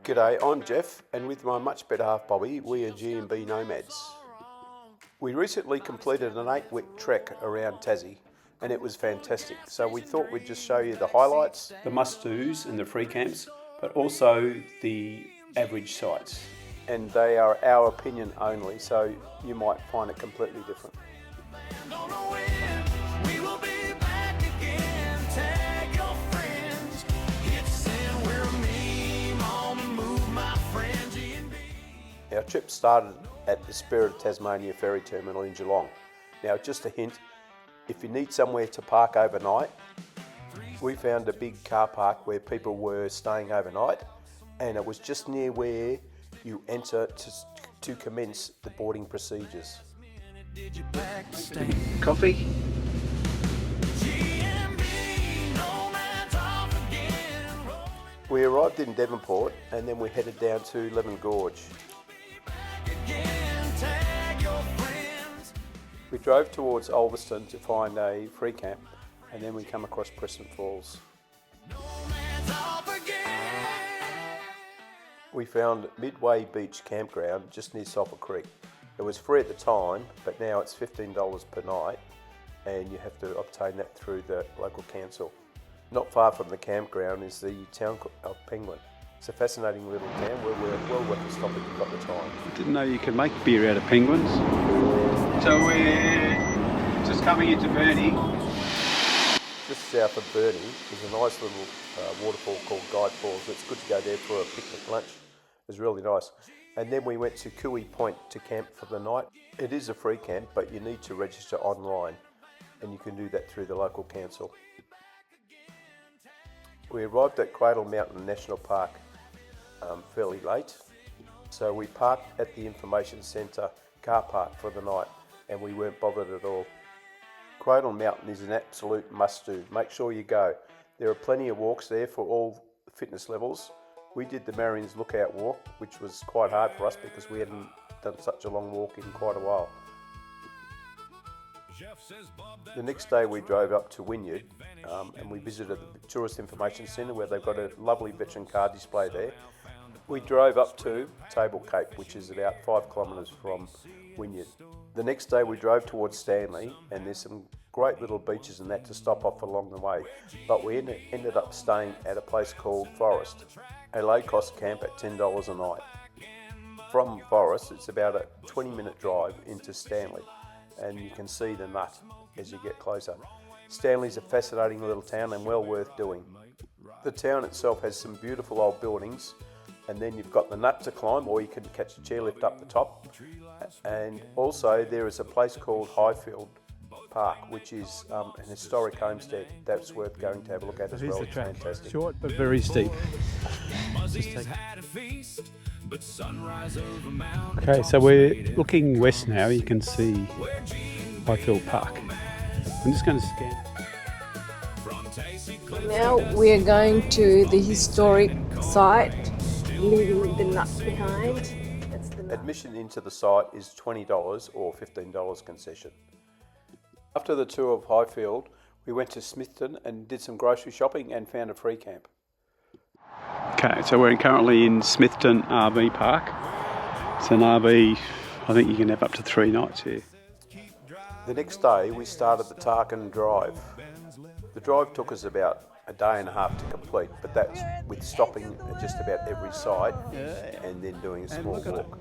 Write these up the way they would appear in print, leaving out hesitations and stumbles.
G'day, I'm Jeff, and with my much better half Bobby, we are B Nomads. We recently completed an 8-week trek around Tassie, and it was fantastic. So we thought we'd just show you the highlights, the must-dos and the free camps, but also the average sites. And they are our opinion only, so you might find it completely different. Our trip started at the Spirit of Tasmania ferry terminal in Geelong. Now, just a hint, if you need somewhere to park overnight, we found a big car park where people were staying overnight, and it was just near where you enter to commence the boarding procedures. Coffee? We arrived in Devonport and then we headed down to Lomond Gorge. We drove towards Launceston to find a free camp, and then we come across Preston Falls. We found Midway Beach Campground just near Sulphur Creek. It was free at the time, but now it's $15 per night, and you have to obtain that through the local council. Not far from the campground is the town of Penguin. It's a fascinating little town where we're well worth a stop if you've got the time. I didn't know you could make beer out of penguins. So we're just coming into Burnie. Just south of Burnie is a nice little waterfall called Guide Falls. It's good to go there for a picnic lunch. It was really nice. And then we went to Cooey Point to camp for the night. It is a free camp, but you need to register online, and you can do that through the local council. We arrived at Cradle Mountain National Park fairly late, so we parked at the information centre car park for the night, and we weren't bothered at all. Cradle Mountain is an absolute must-do. Make sure you go. There are plenty of walks there for all fitness levels. We did the Marian's Lookout walk, which was quite hard for us because we hadn't done such a long walk in quite a while. The next day we drove up to Wynyard and we visited the Tourist Information Centre where they've got a lovely veteran car display there. We drove up to Table Cape, which is about 5 kilometres from Wynyard. The next day we drove towards Stanley, and there's some great little beaches and that to stop off along the way, but we ended up staying at a place called Forest, a low-cost camp at $10 a night. From Forest it's about a 20-minute drive into Stanley, and you can see the nut as you get closer. Stanley's a fascinating little town and well worth doing. The town itself has some beautiful old buildings, and then you've got the nut to climb, or you can catch a chairlift up the top. And also there is a place called Highfield Park, which is an historic homestead that's worth going to have a look at as well. It's fantastic. Short but very steep. Okay, so we're looking west now. You can see Highfield Park. I'm just going to scan. Now we're going to the historic site, leaving the nut behind. That's the nut. Admission into the site is $20 or $15 concession. After the tour of Highfield, we went to Smithton and did some grocery shopping and found a free camp. Okay, so we're currently in Smithton RV Park. It's an RV, I think you can have up to 3 nights here. The next day we started the Tarkine drive. The drive took us about a day and a half to complete, but that's with stopping at just about every site and then doing a small walk.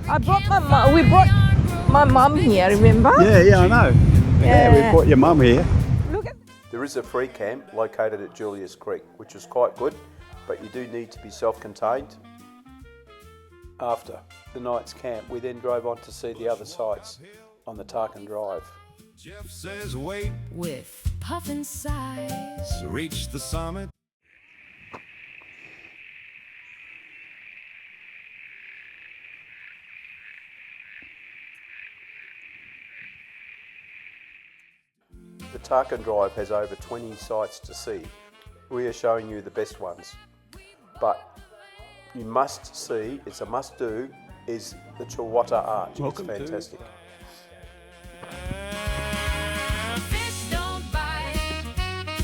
I brought my mum. We brought my mum here. Remember? Yeah, I know. Yeah, we brought your mum here. Look at. There is a free camp located at Julius Creek, which is quite good, but you do need to be self-contained. After the night's camp, we then drove on to see the other sites on the Tarkine drive. Jeff says wait with puffin sighs. reach the summit. The Tarkine drive has over 20 sites to see. We are showing you the best ones, but you must see, it's a must do, is the Chilwata Arch. Welcome it's fantastic.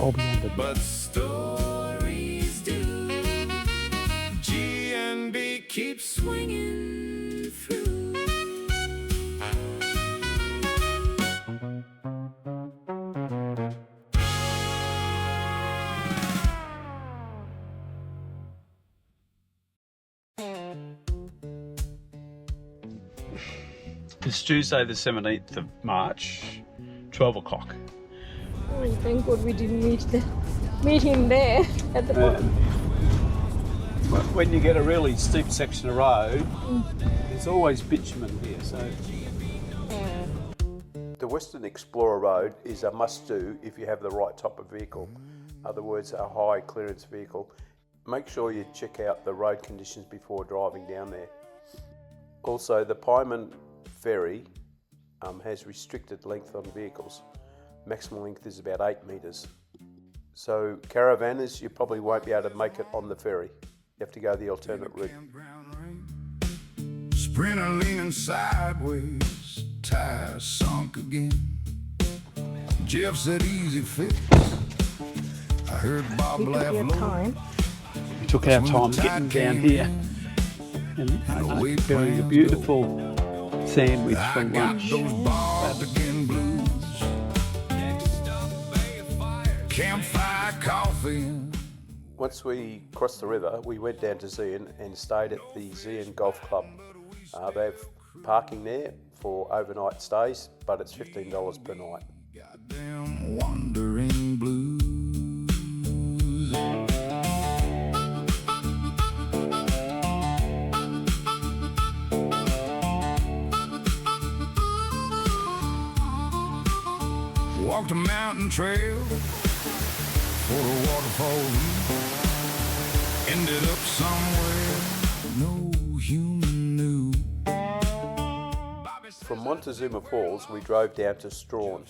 I'll be under. But stories do. keep swinging through. It's Tuesday the 17th of March, 12 o'clock. Oh, thank God we didn't meet him there at the bottom. When you get a really steep section of road, there's always bitumen here, so... The Western Explorer Road is a must-do if you have the right type of vehicle. In other words, a high clearance vehicle. Make sure you check out the road conditions before driving down there. Also, the Pyengana ferry has restricted length on vehicles. Maximum length is about 8 metres. So caravanners, you probably won't be able to make it on the ferry. You have to go the alternate route. Sprinter leaning sideways, tires sunk again. Jeff said easy fix. I heard Bob We laugh took your low. time. We took our time getting down here and preparing a beautiful sandwich for I got lunch. those bars again blues. Campfire coffee. Once we crossed the river, we went down to Zeehan and stayed at the Zeehan Golf Club. They have parking there for overnight stays, but it's $15 per night. Goddamn wandering blues. Walked a mountain trail for a waterfall view. Ended up somewhere no human knew. From Montezuma Falls, we drove down to Strahan.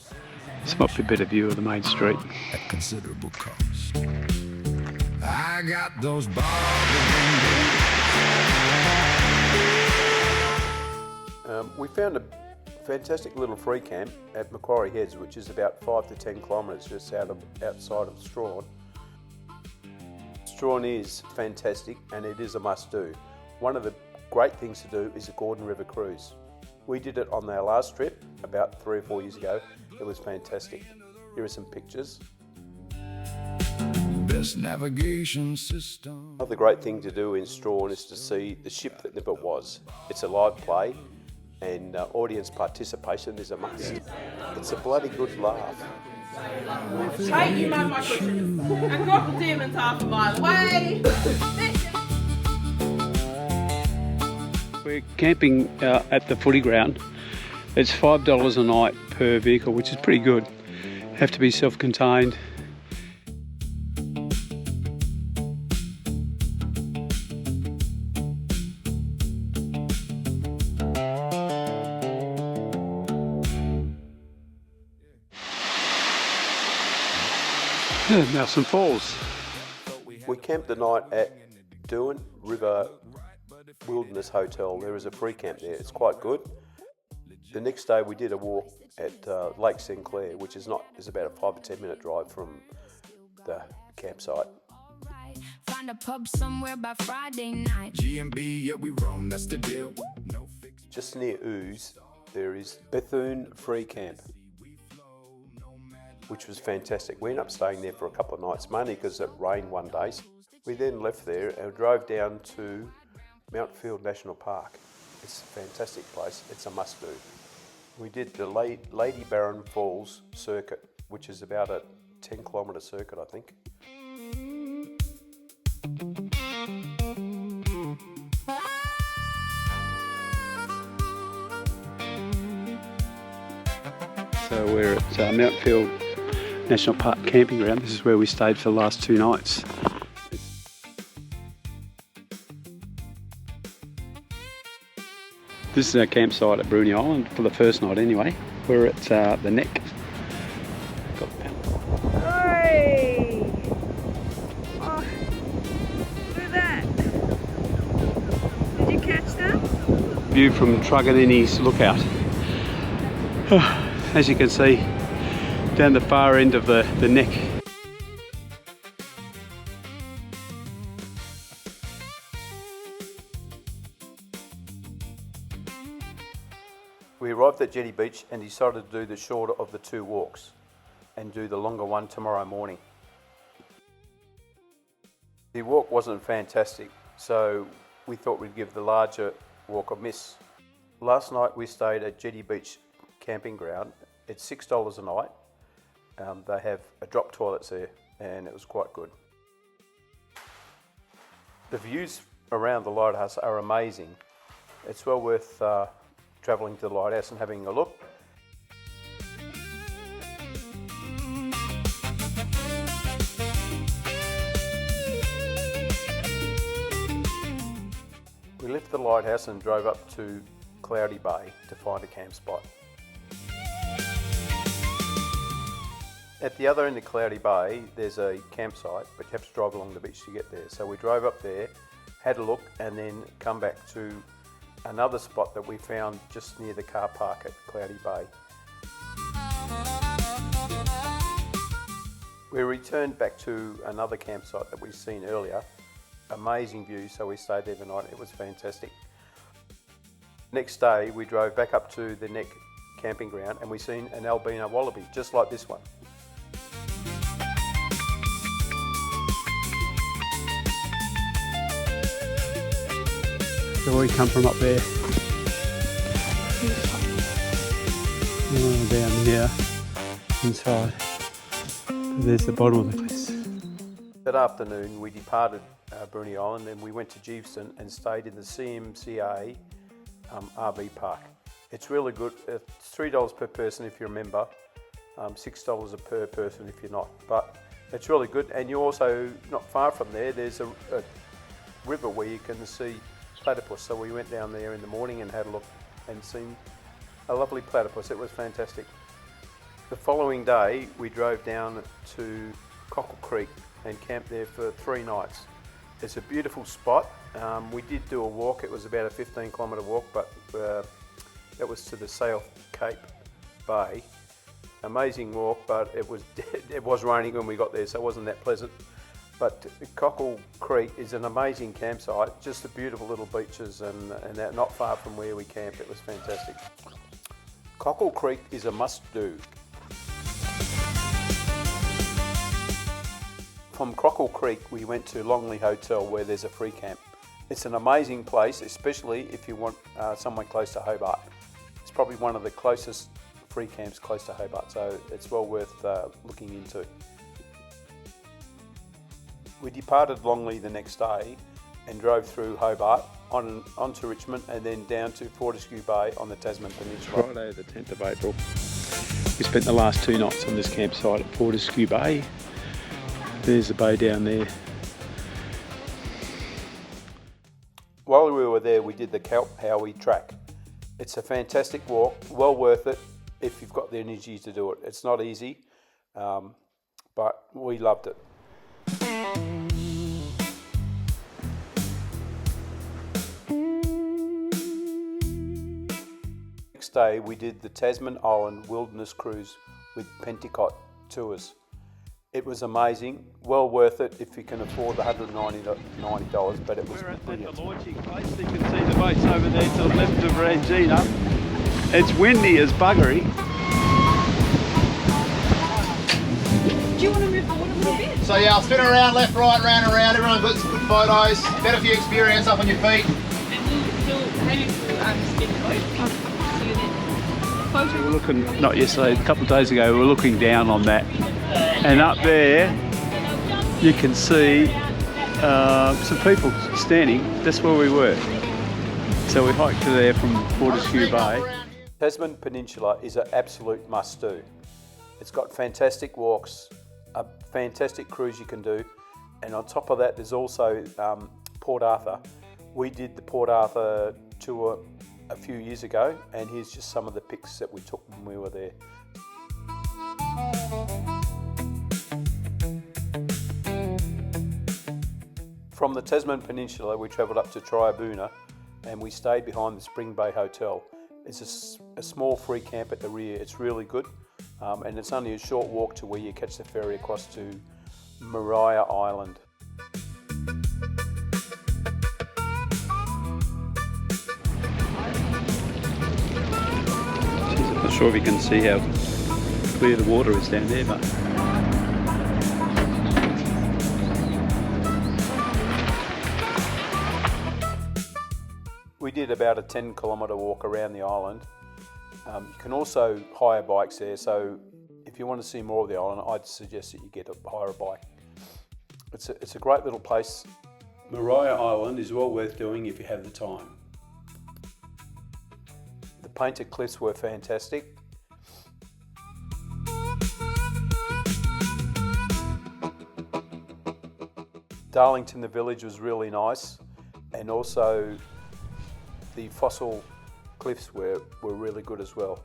This might be a better view of the main street. At considerable cost. I got those bars. We found a fantastic little free camp at Macquarie Heads, which is about 5 to 10 kilometres just outside of Strahan. Strahan is fantastic and it is a must-do. One of the great things to do is a Gordon River cruise. We did it on our last trip about 3 or 4 years ago. It was fantastic. Here are some pictures. Best navigation system. Another great thing to do in Strahan is to see the ship that never was. It's a live play and audience participation is a must. It's a bloody good laugh. Hey, you mind my cushions. And Crocodile Demon's half a mile away. We're camping at the footy ground. It's $5 a night per vehicle, which is pretty good. Have to be self-contained. Nelson Falls. We camped the night at Derwent River Wilderness Hotel. There is a free camp there. It's quite good. The next day we did a walk at Lake Sinclair, which is about a 5 to 10 minute drive from the campsite. Find a pub somewhere by Friday night. G&B, yeah, we roam, that's the deal. No fix. Just near Ooze, there is Bethune Free Camp, which was fantastic. We ended up staying there for a couple of nights, mainly because it rained one day. We then left there and drove down to Mount Field National Park. It's a fantastic place. It's a must-do. We did the Lady Barron Falls circuit, which is about a 10-kilometre circuit, I think. So we're at Mount Field National Park camping ground. This is where we stayed for the last 2 nights. This is our campsite at Bruny Island for the first night anyway. We're at the Neck. Hey! Oh, look at that. Did you catch that? View from Truganini's lookout. As you can see, down the far end of the Neck. We arrived at Jetty Beach and decided to do the shorter of the two walks and do the longer one tomorrow morning. The walk wasn't fantastic, so we thought we'd give the larger walk a miss. Last night we stayed at Jetty Beach camping ground. It's $6 a night. They have a drop toilets there and it was quite good. The views around the lighthouse are amazing. It's well worth travelling to the lighthouse and having a look. We left the lighthouse and drove up to Cloudy Bay to find a camp spot. At the other end of Cloudy Bay, there's a campsite, but you have to drive along the beach to get there. So we drove up there, had a look, and then come back to another spot that we found just near the car park at Cloudy Bay. We returned back to another campsite that we've seen earlier. Amazing view, so we stayed there the night. It was fantastic. Next day, we drove back up to the Neck camping ground and we seen an albino wallaby, just like this one. So we come from up there. Oh, down here, inside. There's the bottom of the cliffs. That afternoon, we departed Bruny Island and we went to Geeveston and stayed in the CMCA RV park. It's really good. It's $3 per person if you're a member, $6 per person if you're not. But it's really good, and you're also not far from there. There's a river where you can see platypus. So we went down there in the morning and had a look and seen a lovely platypus. It was fantastic. The following day, we drove down to Cockle Creek and camped there for 3 nights. It's a beautiful spot. We did do a walk. It was about a 15-kilometre walk, but it was to the South Cape Bay. Amazing walk, but it was raining when we got there, so it wasn't that pleasant. But Cockle Creek is an amazing campsite, just the beautiful little beaches and that not far from where we camped. It was fantastic. Cockle Creek is a must-do. From Cockle Creek, we went to Longley Hotel where there's a free camp. It's an amazing place, especially if you want somewhere close to Hobart. It's probably one of the closest free camps close to Hobart, so it's well worth looking into. We departed Longley the next day and drove through Hobart onto Richmond and then down to Fortescue Bay on the Tasman Peninsula. Friday the 10th of April. We spent the last 2 nights on this campsite at Fortescue Bay. There's the bay down there. While we were there, we did the Kelp Howie track. It's a fantastic walk, well worth it if you've got the energy to do it. It's not easy, but we loved it. Next day, we did the Tasman Island Wilderness Cruise with Pentecote Tours. It was amazing, well worth it if you can afford the $190, but it was brilliant. We're at the launching place, you can see the boats over there to the left of Rangina. It's windy as buggery. Do you want to move forward a little bit? So yeah, I'll spin around, left, right, round and round. Everyone got some good photos. Better for your experience up on your feet. And we'll heading to spin the boat. See you then. Photo. We were looking, not yesterday, a couple of days ago, we were looking down on that. And up there, you can see some people standing. That's where we were. So we hiked to there from Fortescue Bay. Tasman Peninsula is an absolute must-do. It's got fantastic walks, a fantastic cruise you can do, and on top of that, there's also Port Arthur. We did the Port Arthur tour a few years ago, and here's just some of the pics that we took when we were there. From the Tasman Peninsula, we travelled up to Triabuna and we stayed behind the Spring Bay Hotel. It's a small free camp at the rear. It's really good, and it's only a short walk to where you catch the ferry across to Bruny Island. sure if you can see how clear the water is down there, but we did about a 10-kilometre walk around the island. You can also hire bikes there, so if you want to see more of the island, I'd suggest that you hire a bike. It's a great little place. Maria Island is well worth doing if you have the time. The painted cliffs were fantastic. Darlington, the village, was really nice, and also the fossil cliffs were really good as well.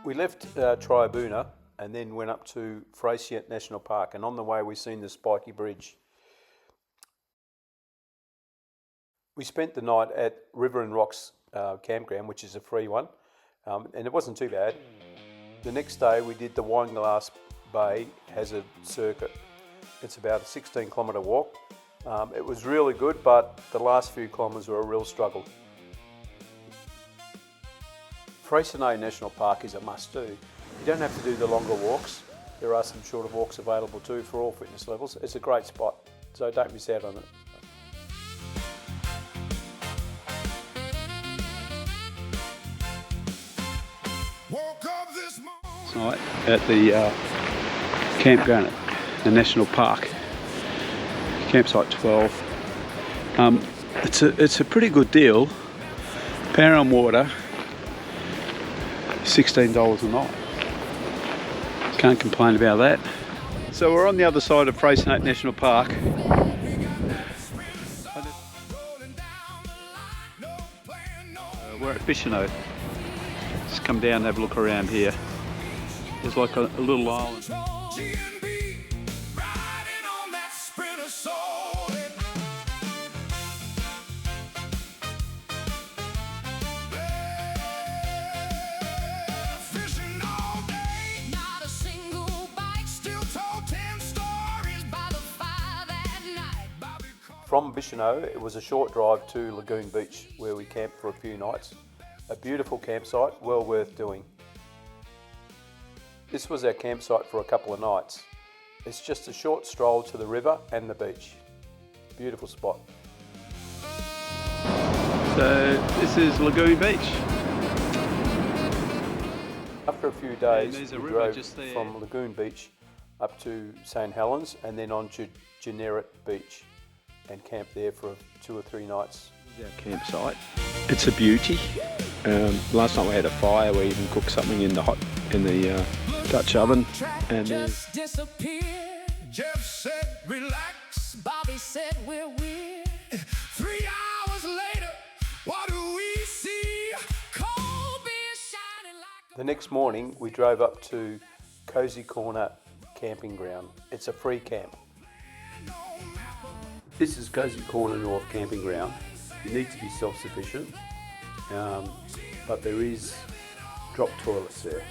We left Tribuna and then went up to Freycinet National Park, and on the way we seen the spiky bridge. We spent the night at River and Rocks campground, which is a free one, and it wasn't too bad. The next day we did the Wineglass Bay Hazard Circuit. It's about a 16-kilometre walk. It was really good, but the last few kilometres were a real struggle. Freycinet National Park is a must-do. You don't have to do the longer walks. There are some shorter walks available too for all fitness levels. It's a great spot, so don't miss out on it. Right, at the campground at the National Park, campsite 12. It's a pretty good deal. Power and water, $16 a night. Can't complain about that. So we're on the other side of Freycinet National Park. We're at Bicheno. Just come down and have a look around here. There's like a little island. From Bicheno, it was a short drive to Lagoon Beach, where we camped for a few nights. A beautiful campsite, well worth doing. This was our campsite for a couple of nights. It's just a short stroll to the river and the beach. Beautiful spot. So this is Lagoon Beach. After a few days, there's a we river drove just there. from Lagoon Beach up to St Helens and then on to Winnyard Beach and camped there for 2 or 3 nights. This is our campsite. It's a beauty. Last night we had a fire. We even cooked something in the Dutch oven. And just disappeared. Jeff said, relax. Bobby said, we're weird. 3 hours later, what do we see? Coal beer shining like The next morning, we drove up to Cozy Corner Camping Ground. It's a free camp. this is Cozy Corner North Camping Ground. You need to be self-sufficient, but there is drop toilets there.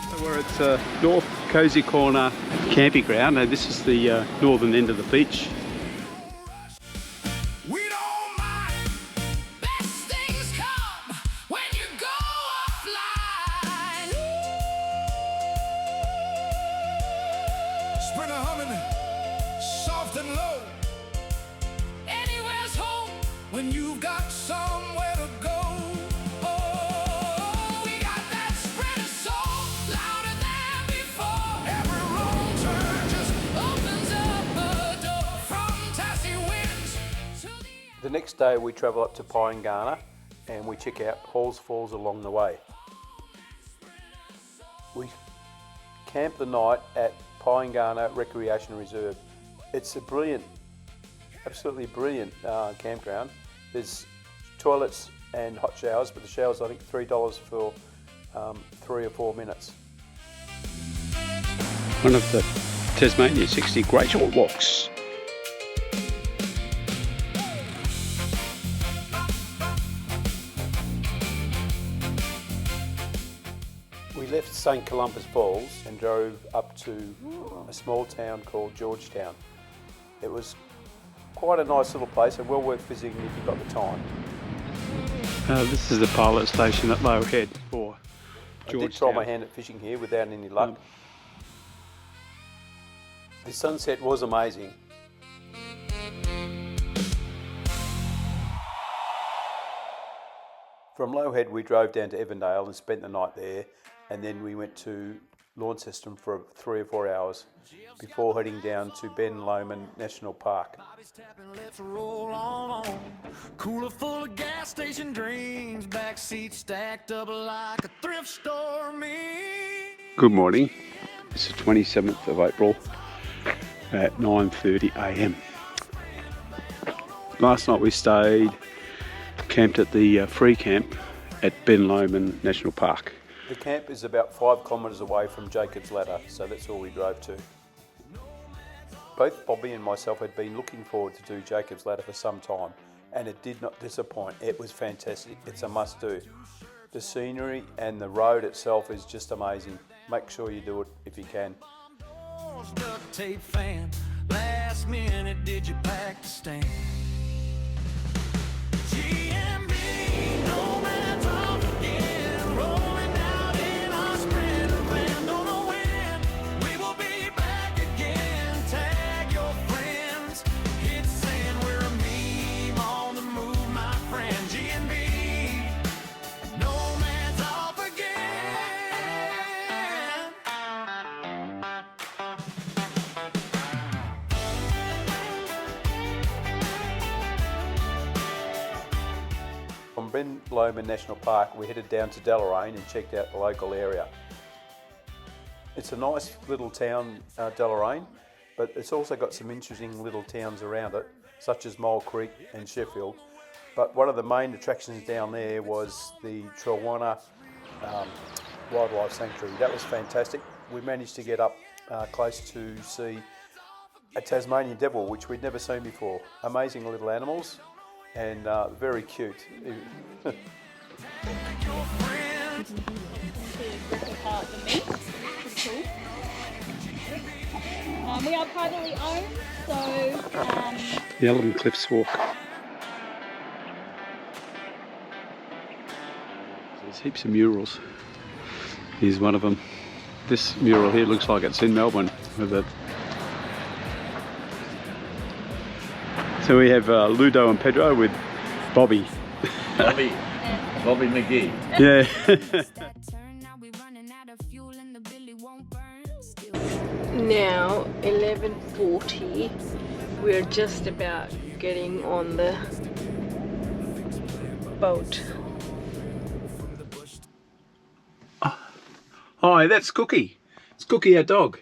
So we're at North Cozy Corner Camping Ground. Now this is the northern end of the beach. we don't mind. Best things come when you go offline. Spring a humming, soft and low. Anywhere's home when you've got somewhere to go. Oh, we got that spread of soul louder than before. Every wrong turn just opens up a door from Tassie winds to the The next day we travel up to Pyengana and we check out Halls Falls along the way. We camp the night at Pyengana Recreation Reserve. It's a brilliant, absolutely brilliant campground. There's toilets and hot showers, but the showers I think $3 for 3 or 4 minutes. One of the Tasmania 60 great short walks. We left St Columba's Falls and drove up to a small town called Georgetown. It was quite a nice little place and well worth visiting if you've got the time. This is the pilot station at Low Head for Georgetown. I did try my hand at fishing here without any luck. The sunset was amazing. From Low Head we drove down to Evandale and spent the night there, and then we went to Launceston for 3 or 4 hours before heading down to Lomond National Park. Let's roll on. Cooler full of gas station dreams, back seats stacked up like a thrift store me. Good morning. It's the 27th of April at 9:30 a.m. Last night we camped at the free camp at Lomond National Park. The camp is about 5 kilometres away from Jacob's Ladder, so that's all we drove to. Both Bobby and myself had been looking forward to do Jacob's Ladder for some time, and it did not disappoint. It was fantastic. It's a must-do. The scenery and the road itself is just amazing. Make sure you do it if you can. Duct tape fan. Last minute, did you pack the stand? GMB, Nomads off again, rolling out in our sprinter van. Don't know when we will be back again. Tag your friends, hit sand. We're a meme on the move, my friend. GMB, Nomads off again. From Lomond National Park we headed down to Deloraine and checked out the local area. It's a nice little town, Deloraine, but it's also got some interesting little towns around it, such as Mole Creek and Sheffield. But one of the main attractions down there was the Trawana Wildlife Sanctuary. That was fantastic. We managed to get up close to see a Tasmanian devil, which we'd never seen before. Amazing little animals and very cute. We are privately owned, so The Elm Cliffs Walk. There's heaps of murals. Here's one of them. This mural here looks like it's in Melbourne with it. So we have Ludo and Pedro with Bobby. Bobby McGee. Yeah. Now 11:40. We're just about getting on the boat. Hi, that's Cookie. It's Cookie, our dog.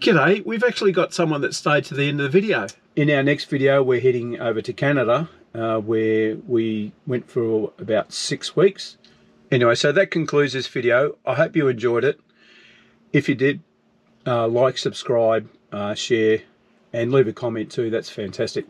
G'day, we've actually got someone that stayed to the end of the video. In our next video, we're heading over to Canada, where we went for about 6 weeks. Anyway, so that concludes this video. I hope you enjoyed it. If you did, like, subscribe, share, and leave a comment too. That's fantastic.